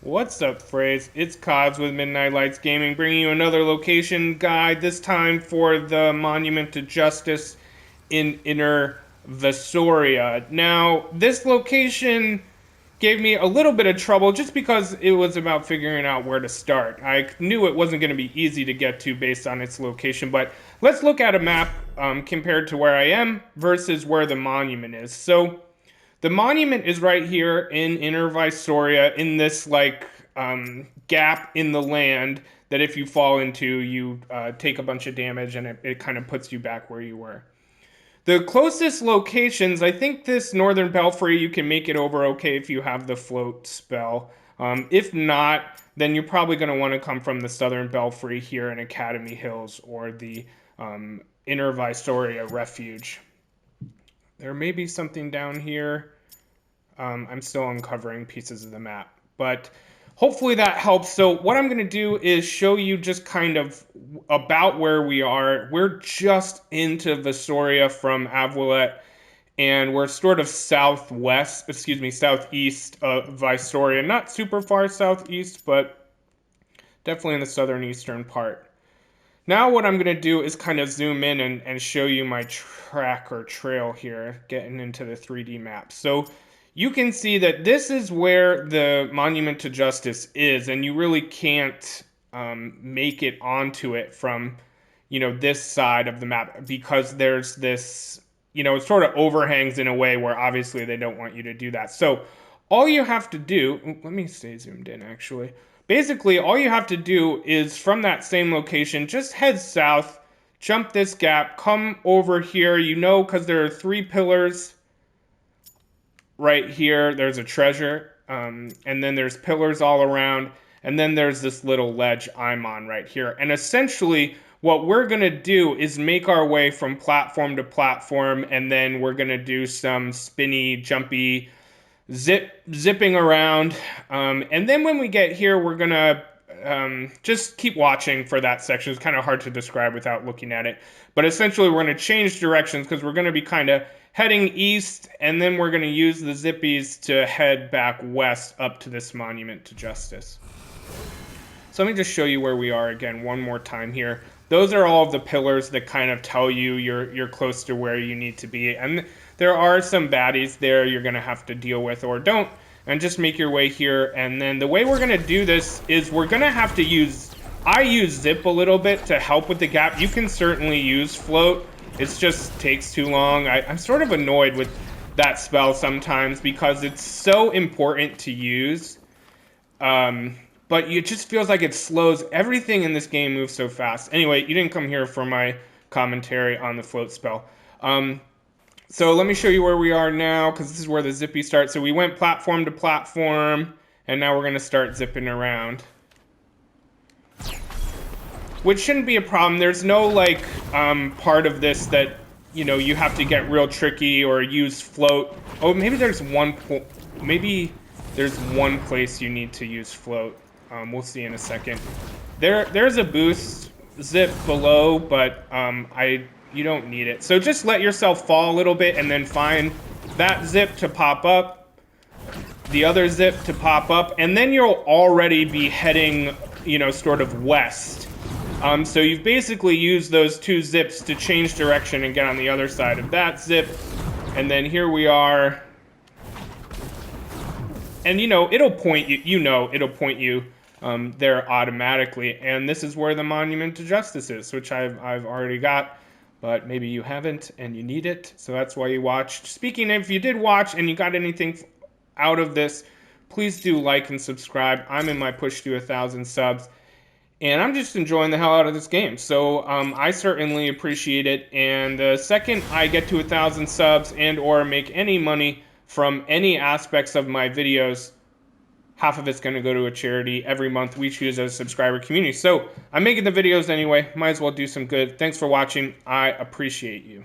What's up, Frays? It's Cobbs with Midnight Lights Gaming, bringing you another location guide, this time for the Monument to Justice in Inner Viseria. Now, this location gave me a little bit of trouble just because it was about figuring out where to start. I knew it wasn't going to be easy to get to based on its location, but let's look at a map compared to where I am versus where the monument is. So, the monument is right here in Inner Viseria in this gap in the land that if you fall into, you take a bunch of damage and it kind of puts you back where you were. The closest locations, I think this Northern Belfry, you can make it over okay if you have the float spell. If not, then you're probably going to want to come from the Southern Belfry here in Academy Hills or the Inner Viseria Refuge. There may be something down here. I'm still uncovering pieces of the map, but hopefully that helps. So what I'm going to do is show you just kind of about where we are. We're just into Viseria from Avulet, and we're sort of southeast of Viseria. Not super far southeast, but definitely in the southern eastern part. Now what I'm going to do is kind of zoom in and show you my track or trail here, getting into the 3D map. So you can see that this is where the Monument to Justice is, and you really can't make it onto it from, this side of the map because there's this, it sort of overhangs in a way where obviously they don't want you to do that. So all you have to do, let me stay zoomed in actually. Basically, all you have to do is from that same location, just head south, jump this gap, come over here, because there are 3 pillars. Right here, there's a treasure, and then there's pillars all around, and then there's this little ledge I'm on right here. And essentially, what we're going to do is make our way from platform to platform, and then we're going to do some spinny, jumpy, zipping around. And then when we get here, we're going to just keep watching for that section. It's kind of hard to describe without looking at it. But essentially, we're going to change directions because we're going to be kind of heading east, and then we're going to use the zippies to head back west up to this Monument to Justice. So let me just show you where we are again one more time here. Those are all of the pillars that kind of tell you you're close to where you need to be. And there are some baddies there you're going to have to deal with or don't. And just make your way here. And then the way we're going to do this is we're going to have to I use zip a little bit to help with the gap. You can certainly use float. It just takes too long. I'm sort of annoyed with that spell sometimes because it's so important to use. But it just feels like it slows. Everything in this game moves so fast. Anyway, you didn't come here for my commentary on the float spell. So let me show you where we are now because this is where the zippy starts. So we went platform to platform, and now we're going to start zipping around. Which shouldn't be a problem. There's no part of this that you have to get real tricky or use float. Oh, maybe there's one place you need to use float. We'll see in a second. There's a boost zip below, but you don't need it. So just let yourself fall a little bit and then find that zip to pop up, the other zip to pop up, and then you'll already be heading sort of west. So you've basically used those 2 zips to change direction and get on the other side of that zip. And then here we are. And it'll point you, there automatically. And this is where the Monument to Justice is, which I've already got. But maybe you haven't and you need it. So that's why you watched. Speaking of, if you did watch and you got anything out of this, please do like and subscribe. I'm in my push to 1,000 subs. And I'm just enjoying the hell out of this game. So I certainly appreciate it. And the second I get to 1,000 subs and or make any money from any aspects of my videos, half of it's going to go to a charity every month we choose as a subscriber community. So I'm making the videos anyway. Might as well do some good. Thanks for watching. I appreciate you.